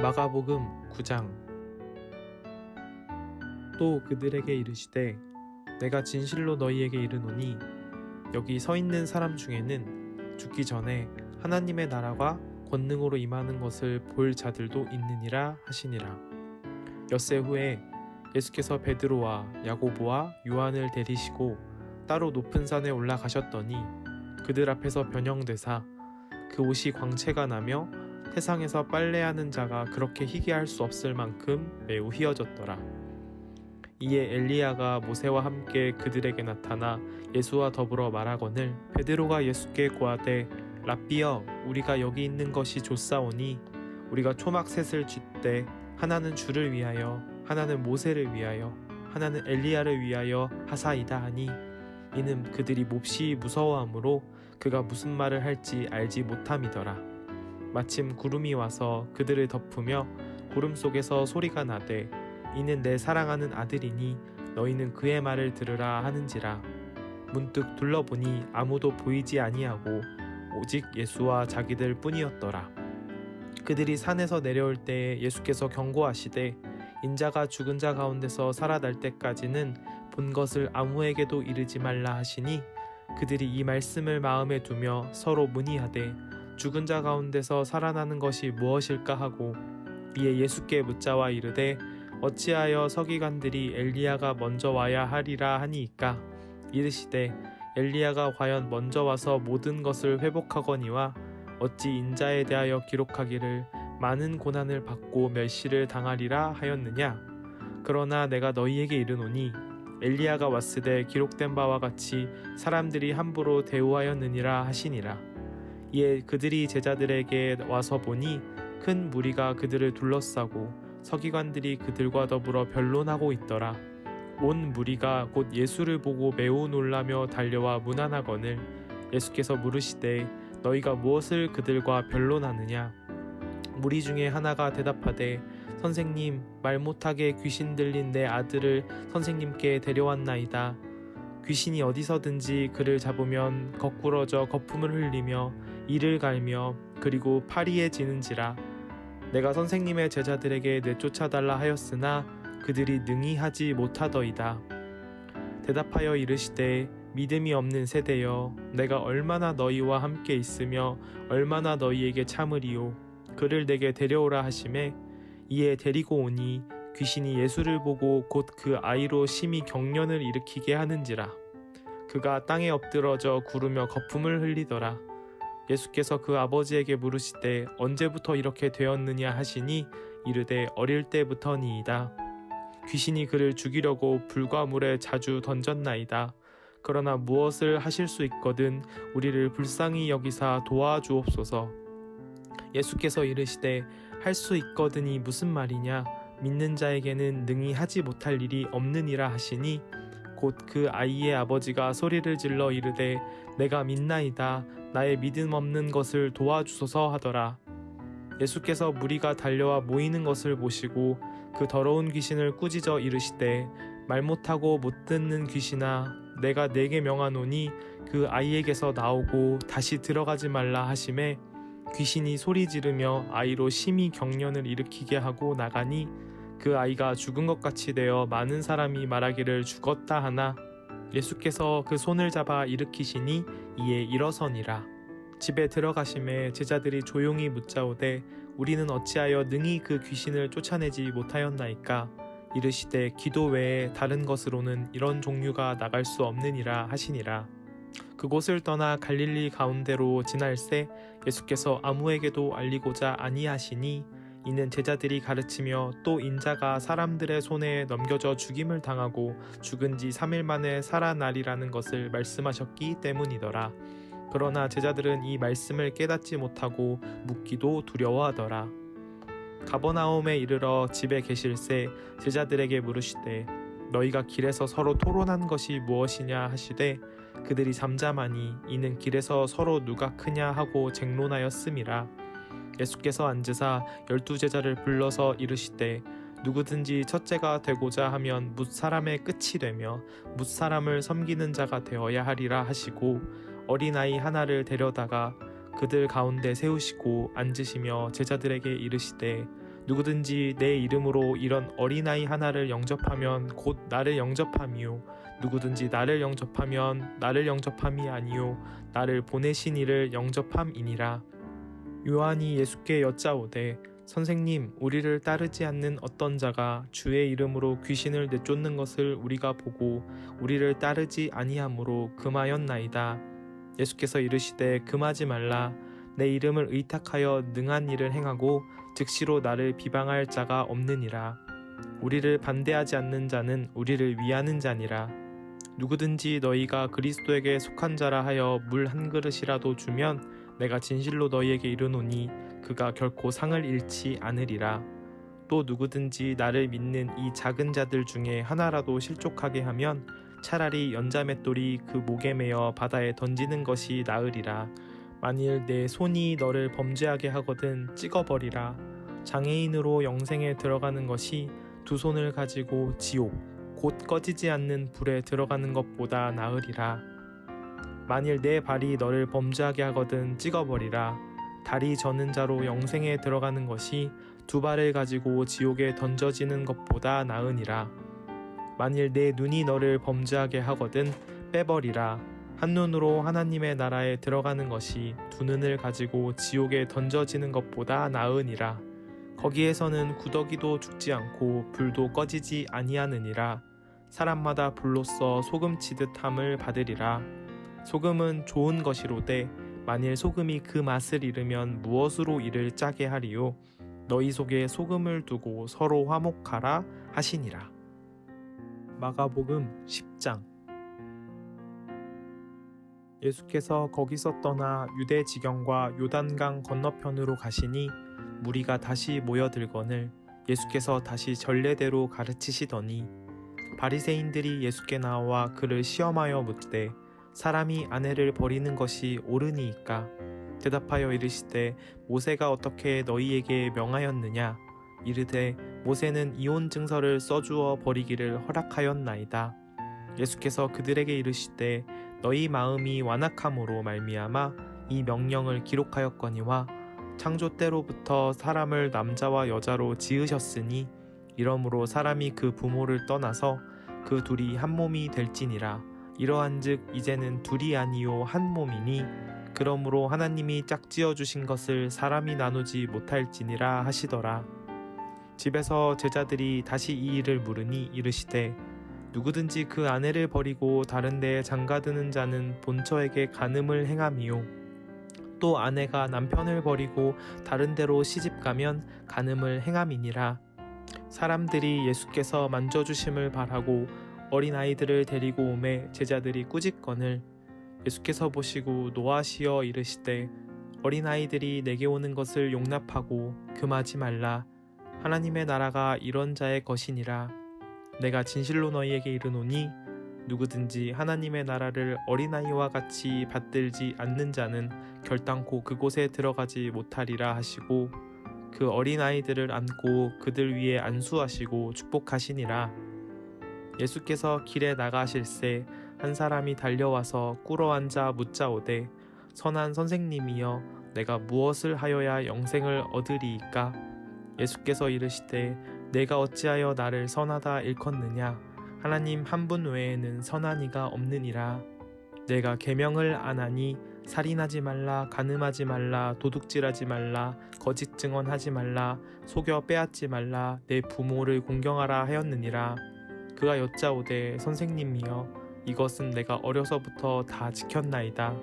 마가복음 9장. 또 그들에게 이르시되 내가 진실로 너희에게 이르노니 여기 서 있는 사람 중에는 죽기 전에 하나님의 나라가 권능으로 임하는 것을 볼 자들도 있느니라 하시니라. 엿새 후에 예수께서 베드로와 야고보와 요한을 데리시고 따로 높은 산에 올라가셨더니 그들 앞에서 변형되사 그 옷이 광채가 나며 세상에서 빨래하는 자가 그렇게 희귀할 수 없을 만큼 매우 희어졌더라. 이에 엘리야가 모세와 함께 그들에게 나타나 예수와 더불어 말하거늘 베드로가 예수께 고하되 랍비여 우리가 여기 있는 것이 좋사오니 우리가 초막셋을 쥐때 하나는 주를 위하여 하나는 모세를 위하여 하나는 엘리야를 위하여 하사이다 하니 이는 그들이 몹시 무서워하므로 그가 무슨 말을 할지 알지 못함이더라. 마침 구름이 와서 그들을 덮으며 구름 속에서 소리가 나되 이는 내 사랑하는 아들이니 너희는 그의 말을 들으라 하는지라. 문득 둘러보니 아무도 보이지 아니하고 오직 예수와 자기들 뿐이었더라. 그들이 산에서 내려올 때에 예수께서 경고하시되 인자가 죽은 자 가운데서 살아날 때까지는 본 것을 아무에게도 이르지 말라 하시니 그들이 이 말씀을 마음에 두며 서로 문의하되 죽은 자 가운데서 살아나는 것이 무엇일까 하고 이에 예수께 묻자와 이르되 어찌하여 서기관들이 엘리야가 먼저 와야 하리라 하니이까 이르시되 엘리야가 과연 먼저 와서 모든 것을 회복하거니와 어찌 인자에 대하여 기록하기를 많은 고난을 받고 멸시를 당하리라 하였느냐. 그러나 내가 너희에게 이르노니 엘리야가 왔으되 기록된 바와 같이 사람들이 함부로 대우하였느니라 하시니라. 이에 그들이 제자들에게 와서 보니 큰 무리가 그들을 둘러싸고 서기관들이 그들과 더불어 변론하고 있더라. 온 무리가 곧 예수를 보고 매우 놀라며 달려와 문안하거늘 예수께서 물으시되 너희가 무엇을 그들과 변론하느냐. 무리 중에 하나가 대답하되 선생님 말 못하게 귀신 들린 내 아들을 선생님께 데려왔나이다. 귀신이 어디서든지 그를 잡으면 거꾸러져 거품을 흘리며 이를 갈며 그리고 파리에 지는지라. 내가 선생님의 제자들에게 내쫓아달라 하였으나 그들이 능히 하지 못하더이다. 대답하여 이르시되 믿음이 없는 세대여 내가 얼마나 너희와 함께 있으며 얼마나 너희에게 참으리요. 그를 내게 데려오라 하시매 이에 데리고 오니 귀신이 예수를 보고 곧 그 아이로 심히 경련을 일으키게 하는지라. 그가 땅에 엎드러져 구르며 거품을 흘리더라. 예수께서 그 아버지에게 물으시되 언제부터 이렇게 되었느냐 하시니 이르되 어릴 때부터니이다. 귀신이 그를 죽이려고 불과 물에 자주 던졌나이다. 그러나 무엇을 하실 수 있거든 우리를 불쌍히 여기사 도와주옵소서. 예수께서 이르시되 할 수 있거든이 무슨 말이냐. 믿는 자에게는 능히 하지 못할 일이 없느니라 하시니 곧 그 아이의 아버지가 소리를 질러 이르되 내가 믿나이다. 나의 믿음 없는 것을 도와주소서 하더라. 예수께서 무리가 달려와 모이는 것을 보시고 그 더러운 귀신을 꾸짖어 이르시되 말 못하고 못 듣는 귀신아 내가 네게 명하노니 그 아이에게서 나오고 다시 들어가지 말라 하시매 귀신이 소리 지르며 아이로 심히 경련을 일으키게 하고 나가니 그 아이가 죽은 것 같이 되어 많은 사람이 말하기를 죽었다 하나 예수께서 그 손을 잡아 일으키시니 이에 일어서니라. 집에 들어가심에 제자들이 조용히 묻자오되 우리는 어찌하여 능히 그 귀신을 쫓아내지 못하였나이까. 이르시되 기도 외에 다른 것으로는 이런 종류가 나갈 수 없느니라 하시니라. 그곳을 떠나 갈릴리 가운데로 지날새 예수께서 아무에게도 알리고자 아니하시니 이는 제자들이 가르치며 또 인자가 사람들의 손에 넘겨져 죽임을 당하고 죽은 지 3일 만에 살아나리라는 것을 말씀하셨기 때문이더라. 그러나 제자들은 이 말씀을 깨닫지 못하고 묻기도 두려워하더라. 가버나움에 이르러 집에 계실새 제자들에게 물으시되 너희가 길에서 서로 토론한 것이 무엇이냐 하시되 그들이 잠잠하니 이는 길에서 서로 누가 크냐 하고 쟁론하였음이라. 예수께서 앉으사 12제자를 불러서 이르시되 누구든지 첫째가 되고자 하면 뭇사람의 끝이 되며 뭇사람을 섬기는 자가 되어야 하리라 하시고 어린아이 하나를 데려다가 그들 가운데 세우시고 앉으시며 제자들에게 이르시되 누구든지 내 이름으로 이런 어린아이 하나를 영접하면 곧 나를 영접함이요 누구든지 나를 영접하면 나를 영접함이 아니요 나를 보내신 이를 영접함이니라. 요한이 예수께 여짜오되 선생님, 우리를 따르지 않는 어떤 자가 주의 이름으로 귀신을 내쫓는 것을 우리가 보고 우리를 따르지 아니하므로 금하였나이다. 예수께서 이르시되 금하지 말라. 내 이름을 의탁하여 능한 일을 행하고 즉시로 나를 비방할 자가 없느니라. 우리를 반대하지 않는 자는 우리를 위하는 자니라. 누구든지 너희가 그리스도에게 속한 자라 하여 물 한 그릇이라도 주면 내가 진실로 너희에게 이르노니 그가 결코 상을 잃지 않으리라. 또 누구든지 나를 믿는 이 작은 자들 중에 하나라도 실족하게 하면 차라리 연자맷돌이 그 목에 매어 바다에 던지는 것이 나으리라. 만일 내 손이 너를 범죄하게 하거든 찍어버리라. 장애인으로 영생에 들어가는 것이 두 손을 가지고 지옥 곧 꺼지지 않는 불에 들어가는 것보다 나으리라. 만일 내 발이 너를 범죄하게 하거든 찍어버리라. 다리 저는 자로 영생에 들어가는 것이 두 발을 가지고 지옥에 던져지는 것보다 나으니라. 만일 내 눈이 너를 범죄하게 하거든 빼버리라. 한 눈으로 하나님의 나라에 들어가는 것이 두 눈을 가지고 지옥에 던져지는 것보다 나으니라. 거기에서는 구더기도 죽지 않고 불도 꺼지지 아니하느니라. 사람마다 불로써 소금치듯 함을 받으리라. 소금은 좋은 것이로되 만일 소금이 그 맛을 잃으면 무엇으로 이를 짜게 하리요. 너희 속에 소금을 두고 서로 화목하라 하시니라. 마가복음 10장. 예수께서 거기서 떠나 유대 지경과 요단강 건너편으로 가시니 무리가 다시 모여들거늘 예수께서 다시 전례대로 가르치시더니 바리새인들이 예수께 나와 그를 시험하여 묻되 사람이 아내를 버리는 것이 옳으니이까? 대답하여 이르시되 모세가 어떻게 너희에게 명하였느냐? 이르되 모세는 이혼 증서를 써주어 버리기를 허락하였나이다. 예수께서 그들에게 이르시되 너희 마음이 완악함으로 말미암아 이 명령을 기록하였거니와 창조 때로부터 사람을 남자와 여자로 지으셨으니 이러므로 사람이 그 부모를 떠나서 그 둘이 한 몸이 될지니라. 이러한즉 이제는 둘이 아니요 한 몸이니 그러므로 하나님이 짝지어 주신 것을 사람이 나누지 못할지니라 하시더라. 집에서 제자들이 다시 이 일을 물으니 이르시되 누구든지 그 아내를 버리고 다른 데에 장가드는 자는 본처에게 간음을 행함이요 또 아내가 남편을 버리고 다른 데로 시집가면 간음을 행함이니라. 사람들이 예수께서 만져주심을 바라고 어린아이들을 데리고 오매 제자들이 꾸짖거늘 예수께서 보시고 노하시어 이르시되 어린아이들이 내게 오는 것을 용납하고 금하지 말라. 하나님의 나라가 이런 자의 것이니라. 내가 진실로 너희에게 이르노니 누구든지 하나님의 나라를 어린아이와 같이 받들지 않는 자는 결단코 그곳에 들어가지 못하리라 하시고 그 어린아이들을 안고 그들 위에 안수하시고 축복하시니라. 예수께서 길에 나가실새 한 사람이 달려와서 꿇어앉아 묻자오되 선한 선생님이여 내가 무엇을 하여야 영생을 얻으리이까? 예수께서 이르시되 내가 어찌하여 나를 선하다 일컫느냐? 하나님 한 분 외에는 선한 이가 없느니라. 내가 계명을 안 하니 살인하지 말라, 간음하지 말라, 도둑질하지 말라, 거짓 증언하지 말라, 속여 빼앗지 말라, 내 부모를 공경하라 하였느니라. 그가 여짜오되 선생님이여 이것은 내가 어려서부터 다 지켰나이다.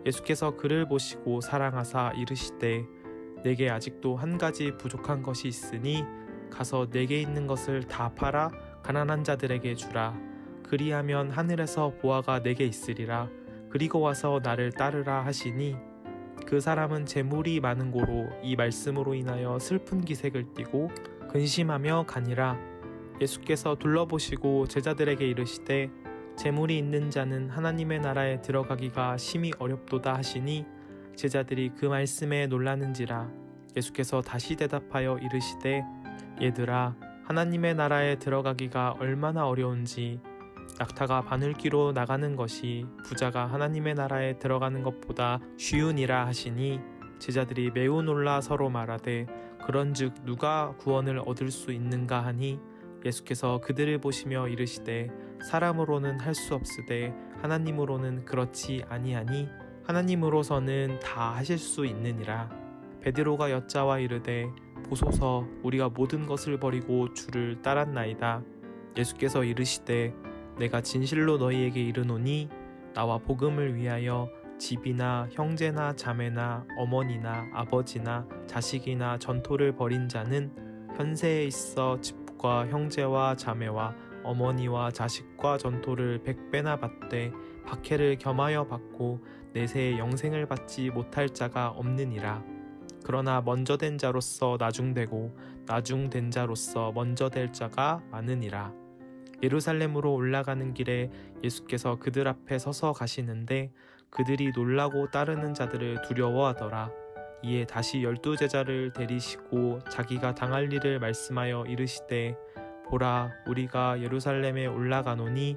예수께서 그를 보시고 사랑하사 이르시되 내게 아직도 한 가지 부족한 것이 있으니 가서 내게 있는 것을 다 팔아 가난한 자들에게 주라. 그리하면 하늘에서 보화가 내게 있으리라. 그리고 와서 나를 따르라 하시니 그 사람은 재물이 많은 고로 이 말씀으로 인하여 슬픈 기색을 띠고 근심하며 가니라. 예수께서 둘러보시고 제자들에게 이르시되 재물이 있는 자는 하나님의 나라에 들어가기가 심히 어렵도다 하시니 제자들이 그 말씀에 놀라는지라. 예수께서 다시 대답하여 이르시되 얘들아 하나님의 나라에 들어가기가 얼마나 어려운지 낙타가 바늘귀로 나가는 것이 부자가 하나님의 나라에 들어가는 것보다 쉬우니라 하시니 제자들이 매우 놀라 서로 말하되 그런즉 누가 구원을 얻을 수 있는가 하니 예수께서 그들을 보시며 이르시되 사람으로는 할 수 없으되 하나님으로는 그렇지 아니하니 하나님으로서는 다 하실 수 있느니라. 베드로가 여짜와 이르되 보소서 우리가 모든 것을 버리고 주를 따랐나이다. 예수께서 이르시되 내가 진실로 너희에게 이르노니 나와 복음을 위하여 집이나 형제나 자매나 어머니나 아버지나 자식이나 전토를 벌인 자는 현세에 있어 집과 형제와 자매와 어머니와 자식과 전토를 100배나 받되 박해를 겸하여 받고 내세에 영생을 받지 못할 자가 없느니라. 그러나 먼저 된 자로서 나중되고 나중된 자로서 먼저 될 자가 많으니라. 예루살렘으로 올라가는 길에 예수께서 그들 앞에 서서 가시는데 그들이 놀라고 따르는 자들을 두려워하더라. 이에 다시 12제자를 데리시고 자기가 당할 일을 말씀하여 이르시되 보라 우리가 예루살렘에 올라가노니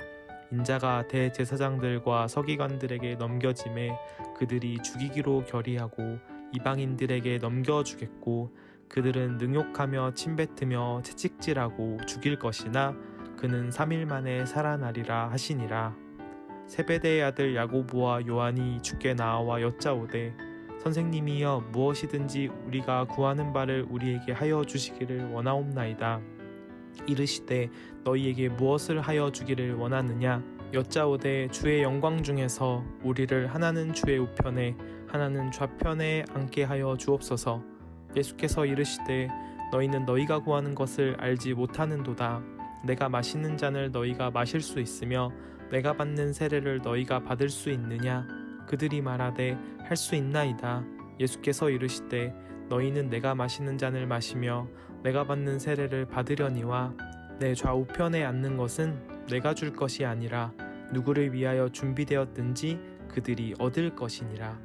인자가 대제사장들과 서기관들에게 넘겨짐에 그들이 죽이기로 결의하고 이방인들에게 넘겨주겠고 그들은 능욕하며 침뱉으며 채찍질하고 죽일 것이나 그는 3일 만에 살아나리라 하시니라. 세베대의 아들 야고보와 요한이 주께 나와 여짜오되 선생님이여 무엇이든지 우리가 구하는 바를 우리에게 하여 주시기를 원하옵나이다. 이르시되 너희에게 무엇을 하여 주기를 원하느냐? 여짜오되 주의 영광 중에서 우리를 하나는 주의 우편에 하나는 좌편에 앉게 하여 주옵소서. 예수께서 이르시되 너희는 너희가 구하는 것을 알지 못하는도다. 내가 마시는 잔을 너희가 마실 수 있으며 내가 받는 세례를 너희가 받을 수 있느냐? 그들이 말하되 할 수 있나이다. 예수께서 이르시되 너희는 내가 마시는 잔을 마시며 내가 받는 세례를 받으려니와 내 좌우편에 앉는 것은 내가 줄 것이 아니라 누구를 위하여 준비되었든지 그들이 얻을 것이니라.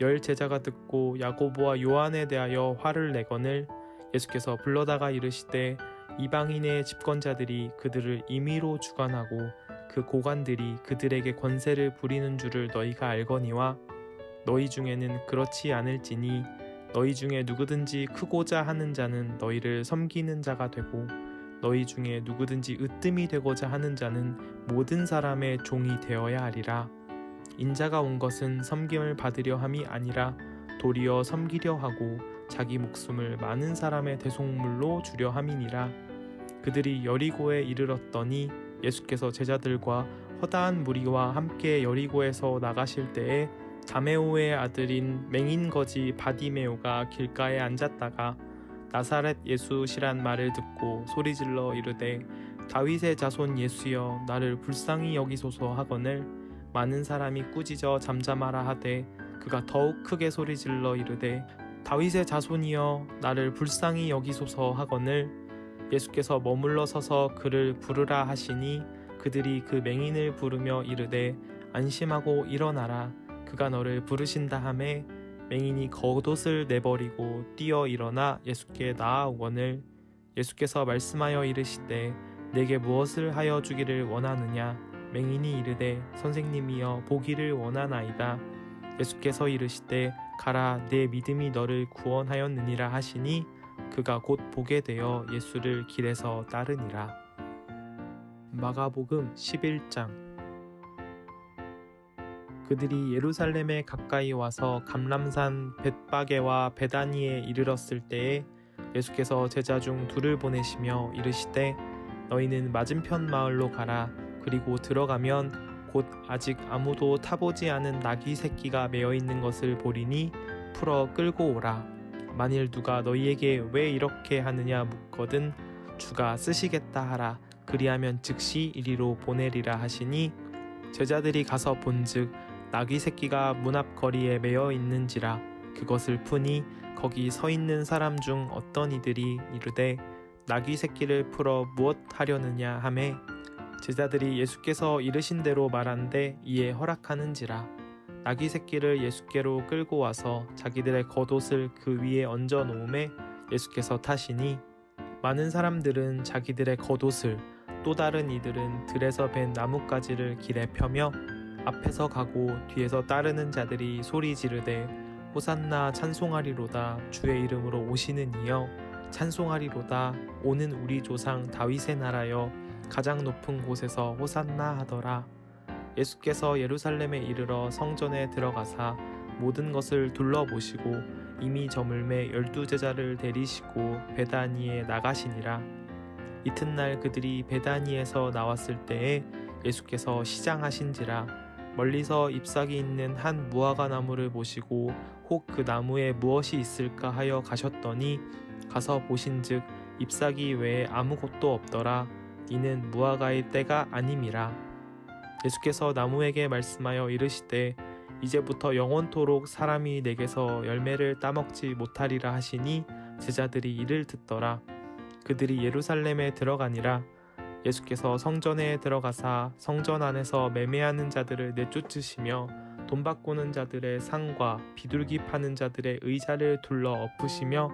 10제자가 듣고 야고보와 요한에 대하여 화를 내거늘 예수께서 불러다가 이르시되 이방인의 집권자들이 그들을 임의로 주관하고 그 고관들이 그들에게 권세를 부리는 줄을 너희가 알거니와 너희 중에는 그렇지 않을지니 너희 중에 누구든지 크고자 하는 자는 너희를 섬기는 자가 되고 너희 중에 누구든지 으뜸이 되고자 하는 자는 모든 사람의 종이 되어야 하리라. 인자가 온 것은 섬김을 받으려 함이 아니라 도리어 섬기려 하고 자기 목숨을 많은 사람의 대속물로 주려 함이니라. 그들이 여리고에 이르렀더니 예수께서 제자들과 허다한 무리와 함께 여리고에서 나가실 때에 다메오의 아들인 맹인거지 바디메오가 길가에 앉았다가 나사렛 예수시란 말을 듣고 소리질러 이르되 다윗의 자손 예수여 나를 불쌍히 여기소서 하거늘 많은 사람이 꾸짖어 잠잠하라 하되 그가 더욱 크게 소리질러 이르되 다윗의 자손이여 나를 불쌍히 여기소서 하거늘 예수께서 머물러 서서 그를 부르라 하시니 그들이 그 맹인을 부르며 이르되 안심하고 일어나라 그가 너를 부르신다 하매 맹인이 겉옷을 내버리고 뛰어 일어나 예수께 나아오거늘 예수께서 말씀하여 이르시되 내게 무엇을 하여 주기를 원하느냐? 맹인이 이르되 선생님이여 보기를 원하나이다. 예수께서 이르시되 가라 내 믿음이 너를 구원하였느니라 하시니 그가 곧 보게 되어 예수를 길에서 따르니라. 마가복음 11장. 그들이 예루살렘에 가까이 와서 감람산 벳바게와 베다니에 이르렀을 때에 예수께서 제자 중 둘을 보내시며 이르시되 너희는 맞은편 마을로 가라. 그리고 들어가면 곧 아직 아무도 타보지 않은 나귀 새끼가 매어 있는 것을 보리니 풀어 끌고 오라. 만일 누가 너희에게 왜 이렇게 하느냐 묻거든 주가 쓰시겠다 하라. 그리하면 즉시 이리로 보내리라 하시니 제자들이 가서 본즉 나귀 새끼가 문 앞 거리에 매어 있는지라. 그것을 푸니 거기 서 있는 사람 중 어떤 이들이 이르되 나귀 새끼를 풀어 무엇 하려느냐 하매 제자들이 예수께서 이르신 대로 말한데 이에 허락하는지라. 나귀 새끼를 예수께로 끌고 와서 자기들의 겉옷을 그 위에 얹어 놓음에 예수께서 타시니 많은 사람들은 자기들의 겉옷을 또 다른 이들은 들에서 벤 나뭇가지를 길에 펴며 앞에서 가고 뒤에서 따르는 자들이 소리 지르되 호산나 찬송하리로다. 주의 이름으로 오시는 이여 찬송하리로다. 오는 우리 조상 다윗의 나라여 가장 높은 곳에서 호산나 하더라. 예수께서 예루살렘에 이르러 성전에 들어가사 모든 것을 둘러보시고 이미 저물매 12제자를 데리시고 베다니에 나가시니라. 이튿날 그들이 베다니에서 나왔을 때에 예수께서 시장하신지라. 멀리서 잎사귀 있는 한 무화과 나무를 보시고 혹 그 나무에 무엇이 있을까 하여 가셨더니 가서 보신즉 잎사귀 외에 아무것도 없더라. 이는 무화과의 때가 아님이라. 예수께서 나무에게 말씀하여 이르시되 이제부터 영원토록 사람이 내게서 열매를 따먹지 못하리라 하시니 제자들이 이를 듣더라. 그들이 예루살렘에 들어가니라. 예수께서 성전에 들어가사 성전 안에서 매매하는 자들을 내쫓으시며 돈 바꾸는 자들의 상과 비둘기 파는 자들의 의자를 둘러 엎으시며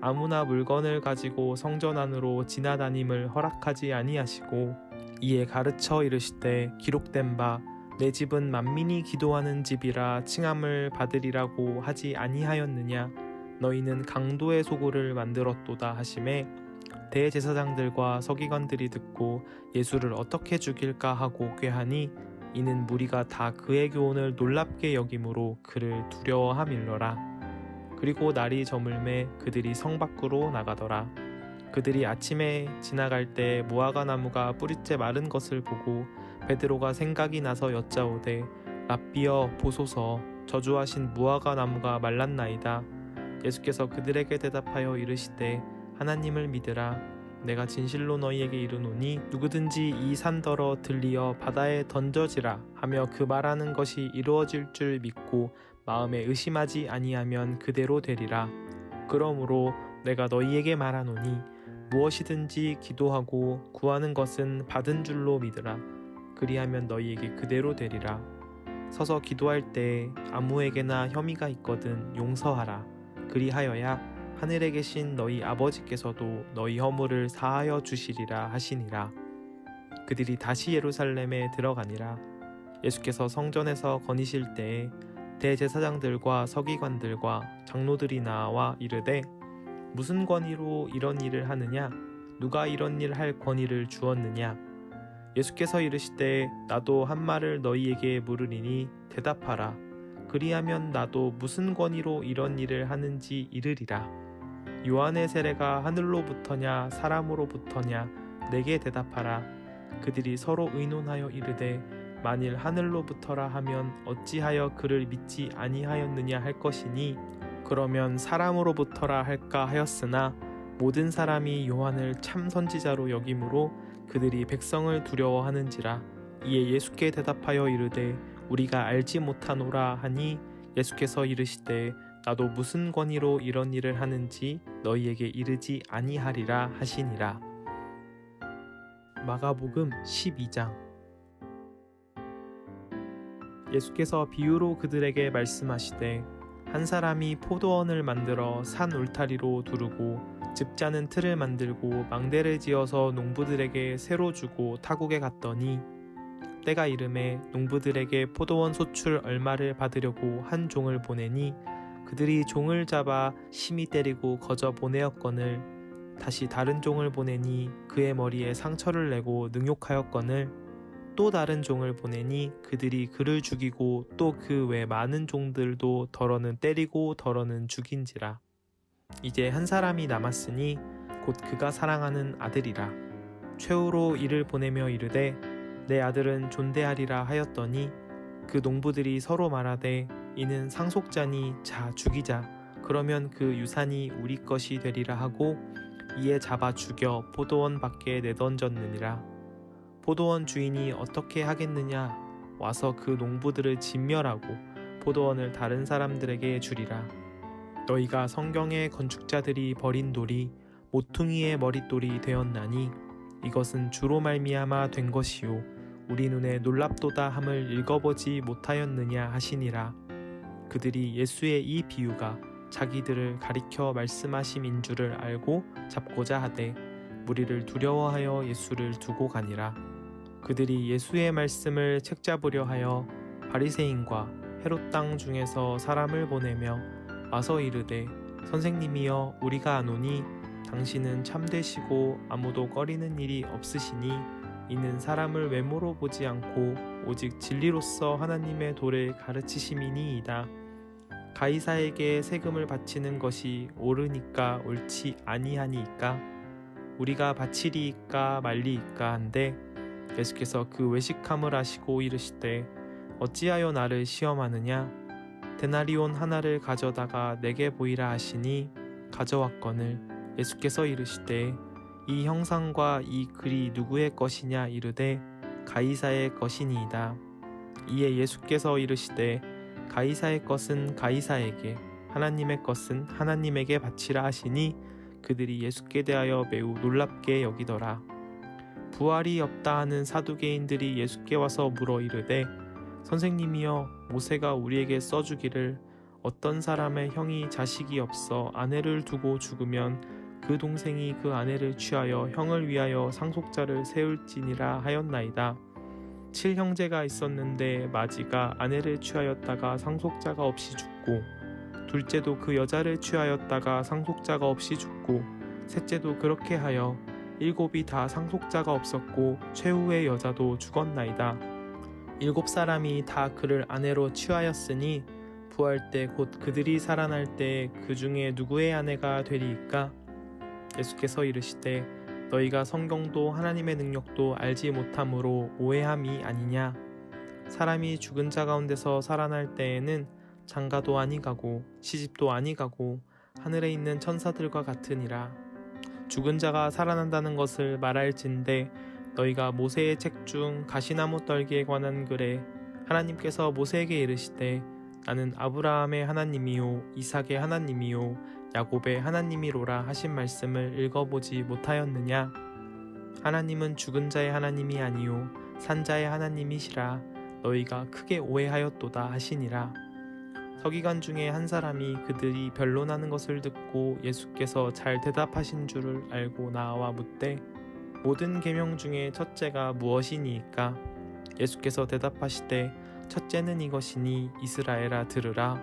아무나 물건을 가지고 성전 안으로 지나다님을 허락하지 아니하시고 이에 가르쳐 이르시되 기록된 바 내 집은 만민이 기도하는 집이라 칭함을 받으리라고 하지 아니하였느냐. 너희는 강도의 소굴을 만들었도다 하시매 대제사장들과 서기관들이 듣고 예수를 어떻게 죽일까 하고 꾀하니 이는 무리가 다 그의 교훈을 놀랍게 여김으로 그를 두려워함일러라. 그리고 날이 저물매 그들이 성 밖으로 나가더라. 그들이 아침에 지나갈 때 무화과 나무가 뿌리째 마른 것을 보고 베드로가 생각이 나서 여짜오되 랍비여 보소서 저주하신 무화과 나무가 말랐나이다. 예수께서 그들에게 대답하여 이르시되 하나님을 믿으라. 내가 진실로 너희에게 이르노니 누구든지 이 산더러 들리어 바다에 던져지라 하며 그 말하는 것이 이루어질 줄 믿고 마음에 의심하지 아니하면 그대로 되리라. 그러므로 내가 너희에게 말하노니 무엇이든지 기도하고 구하는 것은 받은 줄로 믿으라. 그리하면 너희에게 그대로 되리라. 서서 기도할 때 아무에게나 혐의가 있거든 용서하라. 그리하여야 하늘에 계신 너희 아버지께서도 너희 허물을 사하여 주시리라 하시니라. 그들이 다시 예루살렘에 들어가니라. 예수께서 성전에서 거니실 때에 대제사장들과 서기관들과 장로들이 나와 이르되 무슨 권위로 이런 일을 하느냐? 누가 이런 일 할 권위를 주었느냐? 예수께서 이르시되 나도 한 말을 너희에게 물으리니 대답하라. 그리하면 나도 무슨 권위로 이런 일을 하는지 이르리라. 요한의 세례가 하늘로부터냐 사람으로부터냐 내게 대답하라. 그들이 서로 의논하여 이르되 만일 하늘로부터라 하면 어찌하여 그를 믿지 아니하였느냐 할 것이니 그러면 사람으로부터라 할까 하였으나 모든 사람이 요한을 참 선지자로 여김으로 그들이 백성을 두려워하는지라. 이에 예수께 대답하여 이르되 우리가 알지 못하노라 하니 예수께서 이르시되 나도 무슨 권위로 이런 일을 하는지 너희에게 이르지 아니하리라 하시니라. 마가복음 12장. 예수께서 비유로 그들에게 말씀하시되 한 사람이 포도원을 만들어 산 울타리로 두르고 즙자는 틀을 만들고 망대를 지어서 농부들에게 새로 주고 타국에 갔더니 때가 이름에 농부들에게 포도원 소출 얼마를 받으려고 한 종을 보내니 그들이 종을 잡아 심히 때리고 거저 보내었거늘 다시 다른 종을 보내니 그의 머리에 상처를 내고 능욕하였거늘 또 다른 종을 보내니 그들이 그를 죽이고 또 그 외 많은 종들도 더러는 때리고 더러는 죽인지라. 이제 한 사람이 남았으니 곧 그가 사랑하는 아들이라. 최후로 이를 보내며 이르되 내 아들은 존대하리라 하였더니 그 농부들이 서로 말하되 이는 상속자니 자 죽이자. 그러면 그 유산이 우리 것이 되리라 하고 이에 잡아 죽여 포도원 밖에 내던졌느니라. 포도원 주인이 어떻게 하겠느냐? 와서 그 농부들을 진멸하고 포도원을 다른 사람들에게 주리라. 너희가 성경의 건축자들이 버린 돌이 모퉁이의 머릿돌이 되었나니 이것은 주로 말미암아 된 것이요 우리 눈에 놀랍도다 함을 읽어보지 못하였느냐 하시니라. 그들이 예수의 이 비유가 자기들을 가리켜 말씀하심인 줄을 알고 잡고자 하되 무리를 두려워하여 예수를 두고 가니라. 그들이 예수의 말씀을 책잡으려 하여 바리새인과 헤롯 땅 중에서 사람을 보내며 와서 이르되 선생님이여 우리가 아노니 당신은 참되시고 아무도 꺼리는 일이 없으시니 이는 사람을 외모로 보지 않고 오직 진리로서 하나님의 도를 가르치심이니이다. 가이사에게 세금을 바치는 것이 옳으니까 옳지 아니하니이까 우리가 바치리이까 말리이까 한데 예수께서 그 외식함을 아시고 이르시되 어찌하여 나를 시험하느냐 데나리온 하나를 가져다가 내게 보이라 하시니 가져왔거늘 예수께서 이르시되 이 형상과 이 글이 누구의 것이냐 이르되 가이사의 것이니이다. 이에 예수께서 이르시되 가이사의 것은 가이사에게 하나님의 것은 하나님에게 바치라 하시니 그들이 예수께 대하여 매우 놀랍게 여기더라. 부활이 없다 하는 사두개인들이 예수께 와서 물어 이르되 선생님이여 모세가 우리에게 써주기를 어떤 사람의 형이 자식이 없어 아내를 두고 죽으면 그 동생이 그 아내를 취하여 형을 위하여 상속자를 세울지니라 하였나이다. 7형제가 있었는데 마지가 아내를 취하였다가 상속자가 없이 죽고 둘째도 그 여자를 취하였다가 상속자가 없이 죽고 셋째도 그렇게 하여 7이 다 상속자가 없었고 최후의 여자도 죽었나이다. 7사람이 다 그를 아내로 취하였으니 부활 때 곧 그들이 살아날 때 그 중에 누구의 아내가 되리이까? 예수께서 이르시되 너희가 성경도 하나님의 능력도 알지 못함으로 오해함이 아니냐. 사람이 죽은 자 가운데서 살아날 때에는 장가도 아니가고 시집도 아니가고 하늘에 있는 천사들과 같으니라. 죽은 자가 살아난다는 것을 말할진대 너희가 모세의 책 중 가시나무 떨기에 관한 글에 하나님께서 모세에게 이르시되 나는 아브라함의 하나님이요 이삭의 하나님이요 야곱의 하나님이로라 하신 말씀을 읽어보지 못하였느냐. 하나님은 죽은 자의 하나님이 아니요 산 자의 하나님이시라 너희가 크게 오해하였도다 하시니라. 서기관 중에 한 사람이 그들이 변론하는 것을 듣고 예수께서 잘 대답하신 줄을 알고 나와 묻되 모든 계명 중에 첫째가 무엇이니이까? 예수께서 대답하시되 첫째는 이것이니 이스라엘아 들으라.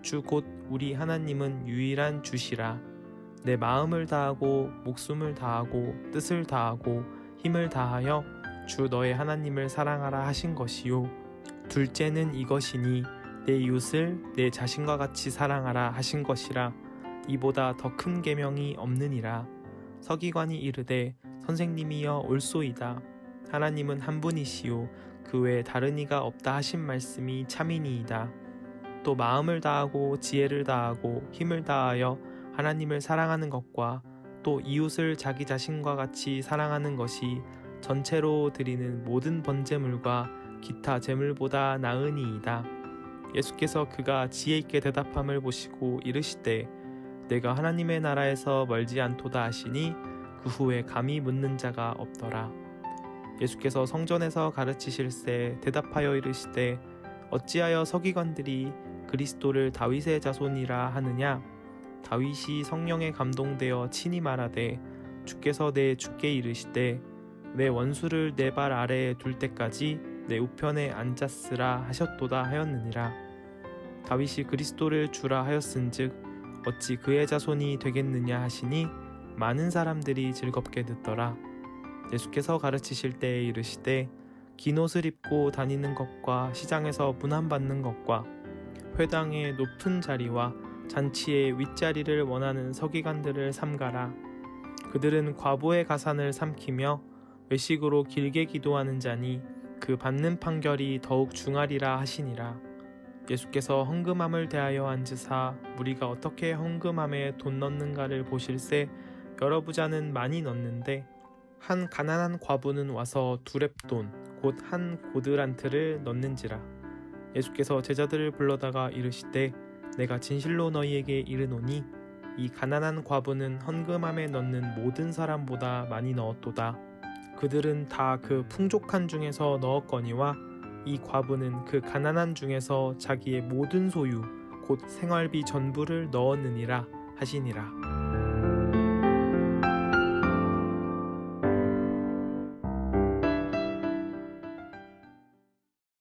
주 곧 우리 하나님은 유일한 주시라. 내 마음을 다하고 목숨을 다하고 뜻을 다하고 힘을 다하여 주 너의 하나님을 사랑하라 하신 것이요. 둘째는 이것이니 내 이웃을 내 자신과 같이 사랑하라 하신 것이라. 이보다 더 큰 계명이 없느니라. 서기관이 이르되 선생님이여 옳소이다. 하나님은 한 분이시요 그 외에 다른 이가 없다 하신 말씀이 참이니이다. 또 마음을 다하고 지혜를 다하고 힘을 다하여 하나님을 사랑하는 것과 또 이웃을 자기 자신과 같이 사랑하는 것이 전체로 드리는 모든 번제물과 기타 제물보다 나으니이다. 예수께서 그가 지혜 있게 대답함을 보시고 이르시되 내가 하나님의 나라에서 멀지 않도다 하시니 그 후에 감히 묻는 자가 없더라. 예수께서 성전에서 가르치실새 대답하여 이르시되 어찌하여 서기관들이 그리스도를 다윗의 자손이라 하느냐. 다윗이 성령에 감동되어 친히 말하되 주께서 내 주께 이르시되 내 원수를 내 발 아래에 둘 때까지 내 우편에 앉았으라 하셨도다 하였느니라. 다윗이 그리스도를 주라 하였은즉 어찌 그의 자손이 되겠느냐 하시니 많은 사람들이 즐겁게 듣더라. 예수께서 가르치실 때에 이르시되 긴 옷을 입고 다니는 것과 시장에서 문안받는 것과 회당의 높은 자리와 잔치의 윗자리를 원하는 서기관들을 삼가라. 그들은 과부의 가산을 삼키며 외식으로 길게 기도하는 자니 그 받는 판결이 더욱 중하리라 하시니라. 예수께서 헌금함을 대하여 앉으사 무리가 어떻게 헌금함에 돈 넣는가를 보실새 여러 부자는 많이 넣는데 한 가난한 과부는 와서 2렙돈 곧 한 고드란트를 넣는지라. 예수께서 제자들을 불러다가 이르시되 내가 진실로 너희에게 이르노니 이 가난한 과부는 헌금함에 넣는 모든 사람보다 많이 넣었도다. 그들은 다 그 풍족한 중에서 넣었거니와 이 과부는 그 가난한 중에서 자기의 모든 소유 곧 생활비 전부를 넣었느니라 하시니라.